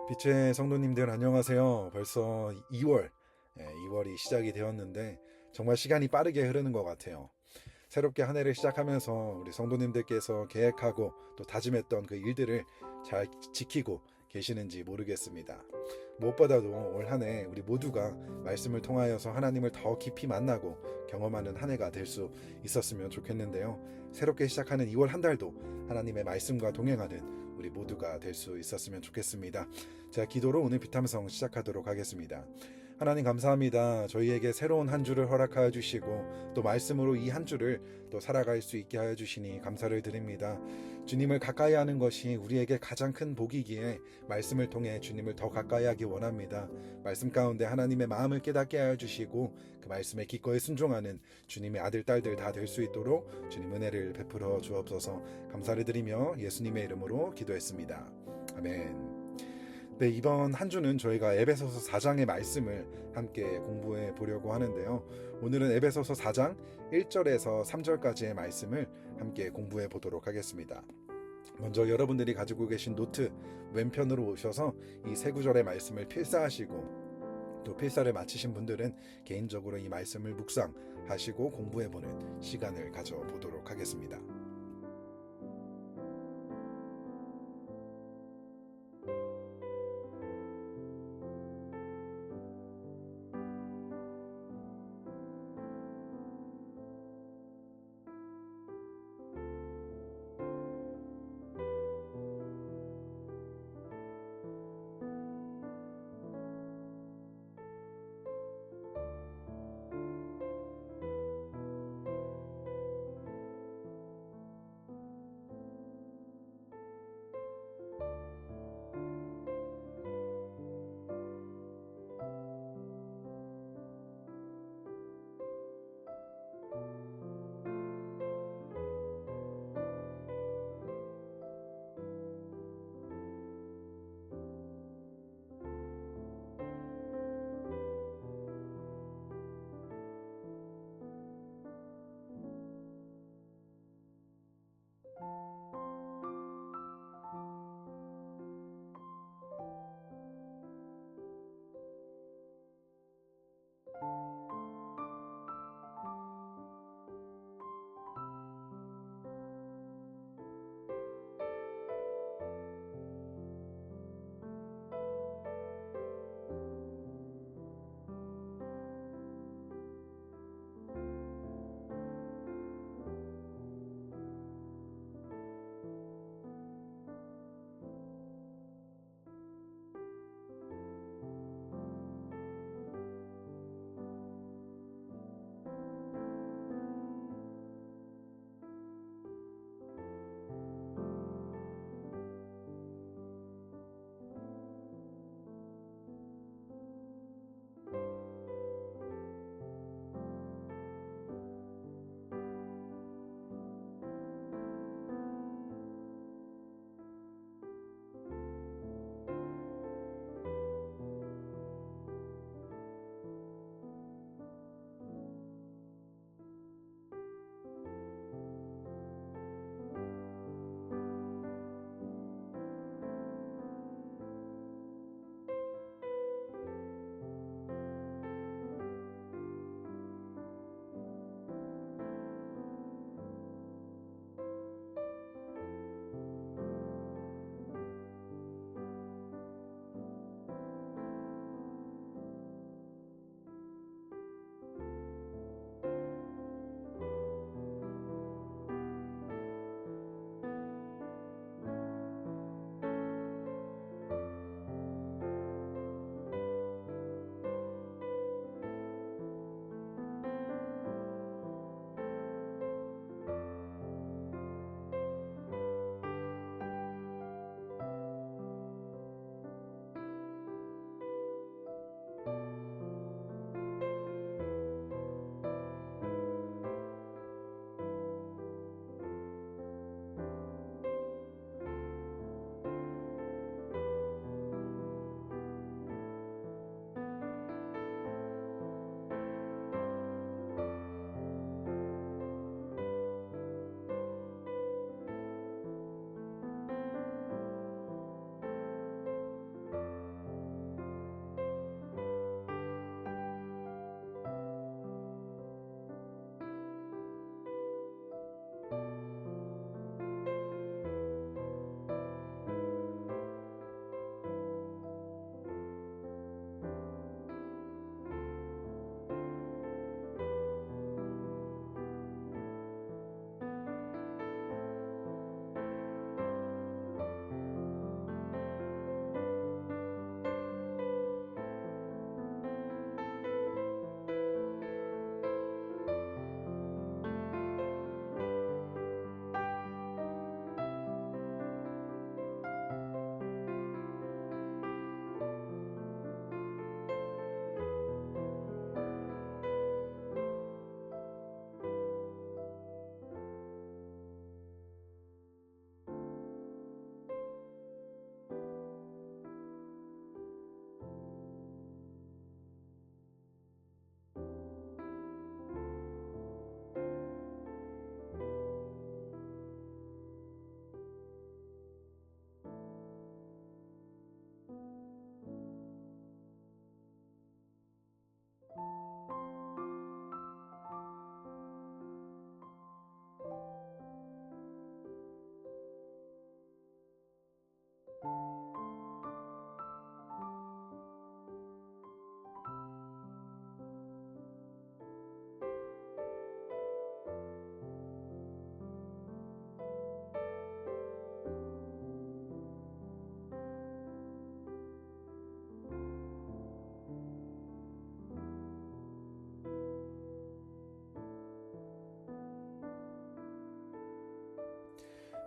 빛의 성도님들 안녕하세요. 벌써 2월, 2월이 시작이 되었는데 정말 시간이 빠르게 흐르는 것 같아요. 새롭게 한 해를 시작하면서 우리 성도님들께서 계획하고 또 다짐했던 그 일들을 잘 지키고 계시는지 모르겠습니다. 무엇보다도 올 한 해 우리 모두가 말씀을 통하여서 하나님을 더 깊이 만나고 경험하는 한 해가 될 수 있었으면 좋겠는데요. 새롭게 시작하는 2월 한 달도 하나님의 말씀과 동행하는 우리 모두가 될 수 있었으면 좋겠습니다. 자, 기도로 오늘 비탐성 시작하도록 하겠습니다. 하나님 감사합니다. 저희에게 새로운 한 주를 허락하여 주시고 또 말씀으로 이 한 주를 또 살아갈 수 있게 하여 주시니 감사를 드립니다. 주님을 가까이 하는 것이 우리에게 가장 큰 복이기에 말씀을 통해 주님을 더 가까이 하기 원합니다. 말씀 가운데 하나님의 마음을 깨닫게 하여 주시고 그 말씀에 기꺼이 순종하는 주님의 아들 딸들 다 될 수 있도록 주님 은혜를 베풀어 주옵소서. 감사를 드리며 예수님의 이름으로 기도했습니다. 아멘. 네, 이번 한 주는 저희가 에베소서 4장의 말씀을 함께 공부해 보려고 하는데요. 오늘은 에베소서 4장 1절에서 3절까지의 말씀을 함께 공부해 보도록 하겠습니다. 먼저 여러분들이 가지고 계신 노트 왼편으로 오셔서 이 세 구절의 말씀을 필사하시고 또 필사를 마치신 분들은 개인적으로 이 말씀을 묵상하시고 공부해보는 시간을 가져보도록 하겠습니다.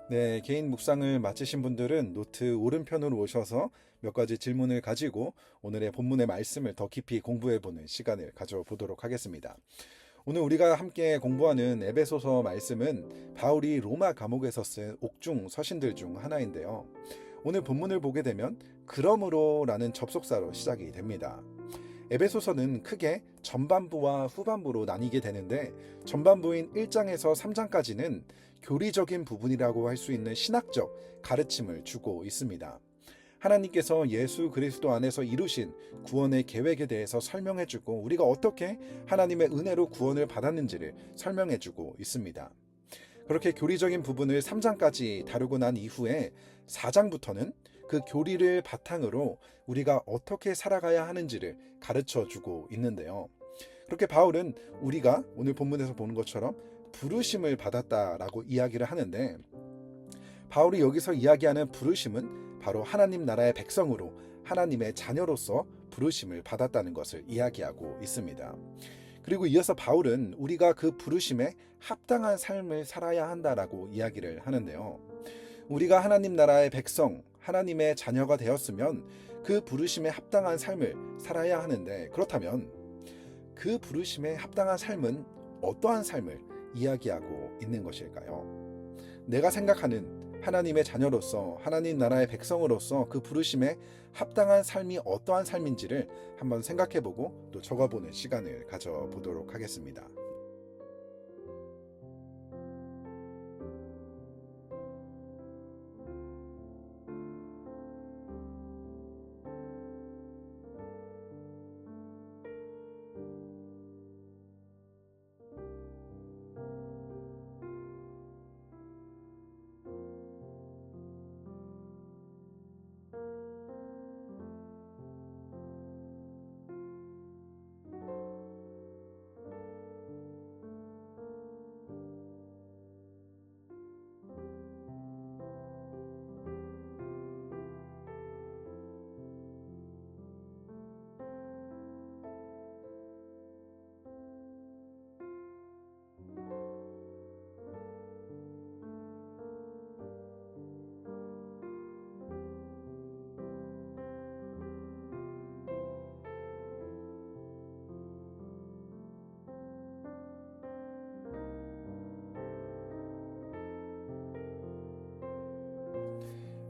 네, 개인 묵상을 마치신 분들은 노트 오른편으로 오셔서 몇 가지 질문을 가지고 오늘의 본문의 말씀을 더 깊이 공부해보는 시간을 가져보도록 하겠습니다. 오늘 우리가 함께 공부하는 에베소서 말씀은 바울이 로마 감옥에서 쓴 옥중 서신들 중 하나인데요. 오늘 본문을 보게 되면 그러므로라는 접속사로 시작이 됩니다. 에베소서는 크게 전반부와 후반부로 나뉘게 되는데 전반부인 1장에서 3장까지는 교리적인 부분이라고 할 수 있는 신학적 가르침을 주고 있습니다. 하나님께서 예수 그리스도 안에서 이루신 구원의 계획에 대해서 설명해주고 우리가 어떻게 하나님의 은혜로 구원을 받았는지를 설명해주고 있습니다. 그렇게 교리적인 부분을 3장까지 다루고 난 이후에 4장부터는 그 교리를 바탕으로 우리가 어떻게 살아가야 하는지를 가르쳐주고 있는데요. 그렇게 바울은 우리가 오늘 본문에서 보는 것처럼 부르심을 받았다라고 이야기를 하는데 바울이 여기서 이야기하는 부르심은 바로 하나님 나라의 백성으로 하나님의 자녀로서 부르심을 받았다는 것을 이야기하고 있습니다. 그리고 이어서 바울은 우리가 그 부르심에 합당한 삶을 살아야 한다라고 이야기를 하는데요. 우리가 하나님 나라의 백성, 하나님의 자녀가 되었으면 그 부르심에 합당한 삶을 살아야 하는데 그렇다면 그 부르심에 합당한 삶은 어떠한 삶을 이야기하고 있는 것일까요? 내가 생각하는 하나님의 자녀로서 하나님 나라의 백성으로서 그 부르심에 합당한 삶이 어떠한 삶인지를 한번 생각해보고 또 적어보는 시간을 가져보도록 하겠습니다.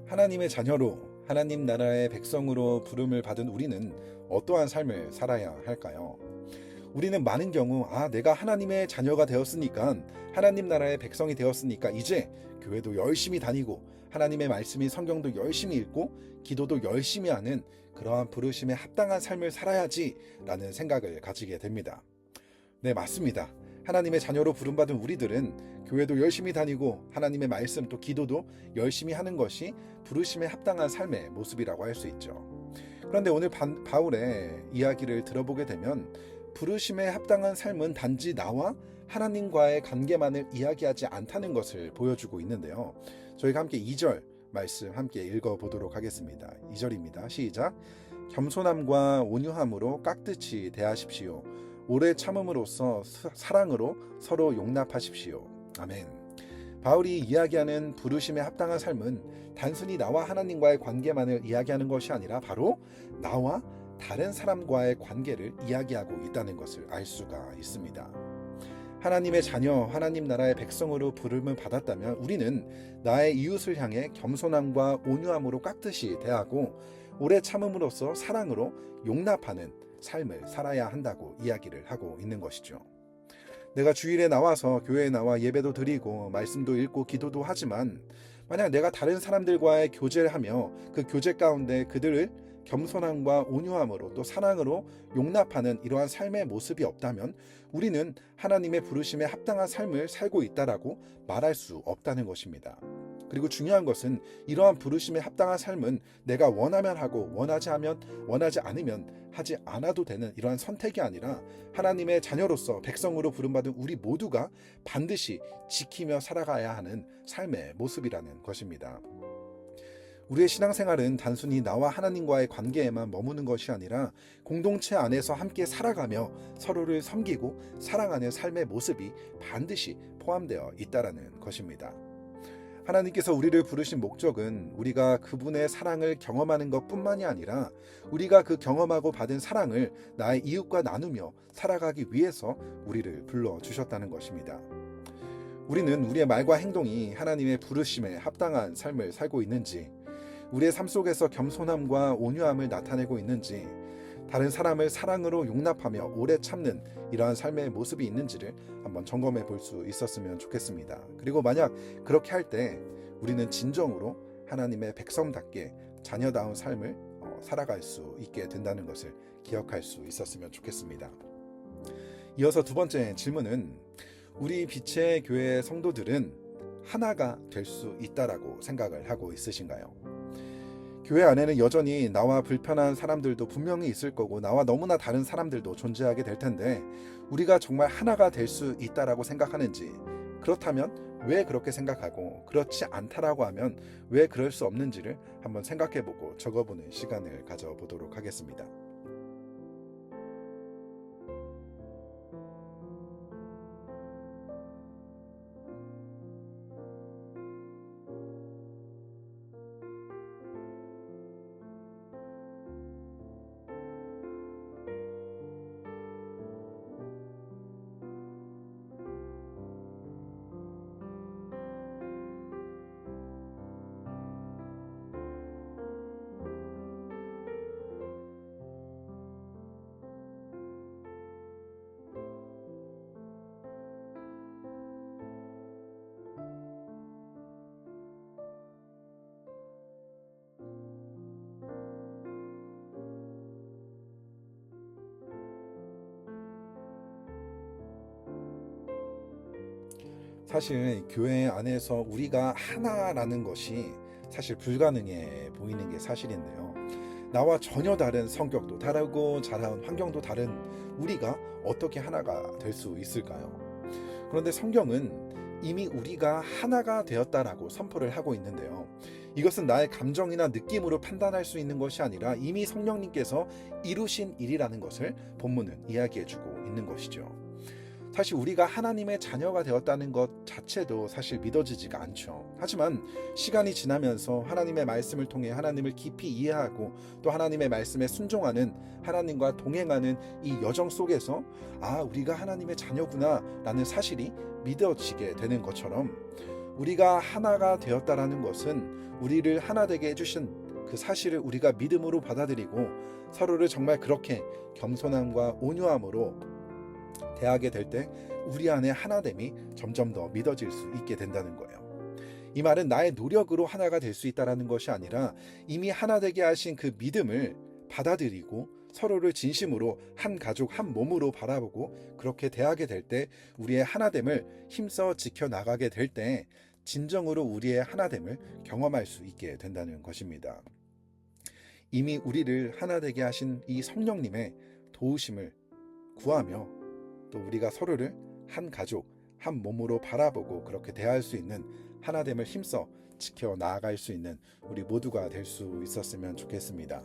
하나님의 자녀로 하나님 나라의 백성으로 부름을 받은 우리는 어떠한 삶을 살아야 할까요? 우리는 많은 경우 내가 하나님의 자녀가 되었으니까 하나님 나라의 백성이 되었으니까 이제 교회도 열심히 다니고 하나님의 말씀인 성경도 열심히 읽고 기도도 열심히 하는 그러한 부르심에 합당한 삶을 살아야지 라는 생각을 가지게 됩니다. 네, 맞습니다. 하나님의 자녀로 부름받은 우리들은 교회도 열심히 다니고 하나님의 말씀 또 기도도 열심히 하는 것이 부르심에 합당한 삶의 모습이라고 할 수 있죠. 그런데 오늘 바울의 이야기를 들어보게 되면 부르심에 합당한 삶은 단지 나와 하나님과의 관계만을 이야기하지 않다는 것을 보여주고 있는데요. 저희가 함께 2절 말씀 함께 읽어보도록 하겠습니다. 2절입니다. 시작. 겸손함과 온유함으로 깍듯이 대하십시오. 오래 참음으로써 사랑으로 서로 용납하십시오. 아멘. 바울이 이야기하는 부르심에 합당한 삶은 단순히 나와 하나님과의 관계만을 이야기하는 것이 아니라 바로 나와 다른 사람과의 관계를 이야기하고 있다는 것을 알 수가 있습니다. 하나님의 자녀, 하나님 나라의 백성으로 부름을 받았다면 우리는 나의 이웃을 향해 겸손함과 온유함으로 깍듯이 대하고 오래 참음으로써 사랑으로 용납하는 삶을 살아야 한다고 이야기를 하고 있는 것이죠. 내가 주일에 나와서 교회에 나와 예배도 드리고 말씀도 읽고 기도도 하지만 만약 내가 다른 사람들과의 교제를 하며 그 교제 가운데 그들을 겸손함과 온유함으로 또 사랑으로 용납하는 이러한 삶의 모습이 없다면 우리는 하나님의 부르심에 합당한 삶을 살고 있다라고 말할 수 없다는 것입니다. 그리고 중요한 것은 이러한 부르심에 합당한 삶은 내가 원하면 하고 원하지 않으면 하지 않아도 되는 이러한 선택이 아니라 하나님의 자녀로서 백성으로 부름받은 우리 모두가 반드시 지키며 살아가야 하는 삶의 모습이라는 것입니다. 우리의 신앙생활은 단순히 나와 하나님과의 관계에만 머무는 것이 아니라 공동체 안에서 함께 살아가며 서로를 섬기고 사랑하는 삶의 모습이 반드시 포함되어 있다는 것입니다. 하나님께서 우리를 부르신 목적은 우리가 그분의 사랑을 경험하는 것뿐만이 아니라 우리가 그 경험하고 받은 사랑을 나의 이웃과 나누며 살아가기 위해서 우리를 불러주셨다는 것입니다. 우리는 우리의 말과 행동이 하나님의 부르심에 합당한 삶을 살고 있는지, 우리의 삶 속에서 겸손함과 온유함을 나타내고 있는지, 다른 사람을 사랑으로 용납하며 오래 참는 이러한 삶의 모습이 있는지를 한번 점검해 볼 수 있었으면 좋겠습니다. 그리고 만약 그렇게 할 때 우리는 진정으로 하나님의 백성답게 자녀다운 삶을 살아갈 수 있게 된다는 것을 기억할 수 있었으면 좋겠습니다. 이어서 두 번째 질문은, 우리 빛의 교회 성도들은 하나가 될 수 있다라고 생각을 하고 있으신가요? 교회 안에는 여전히 나와 불편한 사람들도 분명히 있을 거고 나와 너무나 다른 사람들도 존재하게 될 텐데, 우리가 정말 하나가 될 수 있다라고 생각하는지, 그렇다면 왜 그렇게 생각하고 그렇지 않다라고 하면 왜 그럴 수 없는지를 한번 생각해보고 적어보는 시간을 가져보도록 하겠습니다. 사실 교회 안에서 우리가 하나라는 것이 사실 불가능해 보이는 게 사실인데요. 나와 전혀 다른 성격도 다르고 자라온 환경도 다른 우리가 어떻게 하나가 될 수 있을까요? 그런데 성경은 이미 우리가 하나가 되었다라고 선포를 하고 있는데요. 이것은 나의 감정이나 느낌으로 판단할 수 있는 것이 아니라 이미 성령님께서 이루신 일이라는 것을 본문은 이야기해주고 있는 것이죠. 사실 우리가 하나님의 자녀가 되었다는 것 자체도 사실 믿어지지가 않죠. 하지만 시간이 지나면서 하나님의 말씀을 통해 하나님을 깊이 이해하고 또 하나님의 말씀에 순종하는, 하나님과 동행하는 이 여정 속에서 우리가 하나님의 자녀구나 라는 사실이 믿어지게 되는 것처럼, 우리가 하나가 되었다라는 것은 우리를 하나 되게 해주신 그 사실을 우리가 믿음으로 받아들이고 서로를 정말 그렇게 겸손함과 온유함으로 대하게 될 때 우리 안에 하나됨이 점점 더 믿어질 수 있게 된다는 거예요. 이 말은 나의 노력으로 하나가 될 수 있다는 것이 아니라 이미 하나 되게 하신 그 믿음을 받아들이고 서로를 진심으로 한 가족 한 몸으로 바라보고 그렇게 대하게 될 때 우리의 하나됨을 힘써 지켜나가게 될 때 진정으로 우리의 하나됨을 경험할 수 있게 된다는 것입니다. 이미 우리를 하나 되게 하신 이 성령님의 도우심을 구하며 또 우리가 서로를 한 가족, 한 몸으로 바라보고 그렇게 대할 수 있는 하나됨을 힘써 지켜나갈 수 있는 우리 모두가 될 수 있었으면 좋겠습니다.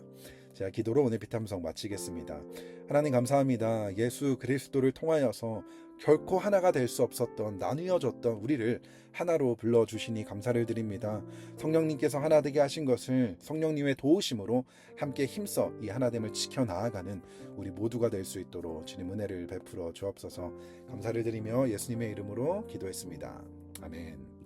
제가 기도로 오늘 비탐성 마치겠습니다. 하나님 감사합니다. 예수 그리스도를 통하여서 결코 하나가 될 수 없었던, 나누어졌던 우리를 하나로 불러주시니 감사를 드립니다. 성령님께서 하나 되게 하신 것을 성령님의 도우심으로 함께 힘써 이 하나됨을 지켜나아가는 우리 모두가 될 수 있도록 주님 은혜를 베풀어 주옵소서. 감사를 드리며 예수님의 이름으로 기도했습니다. 아멘.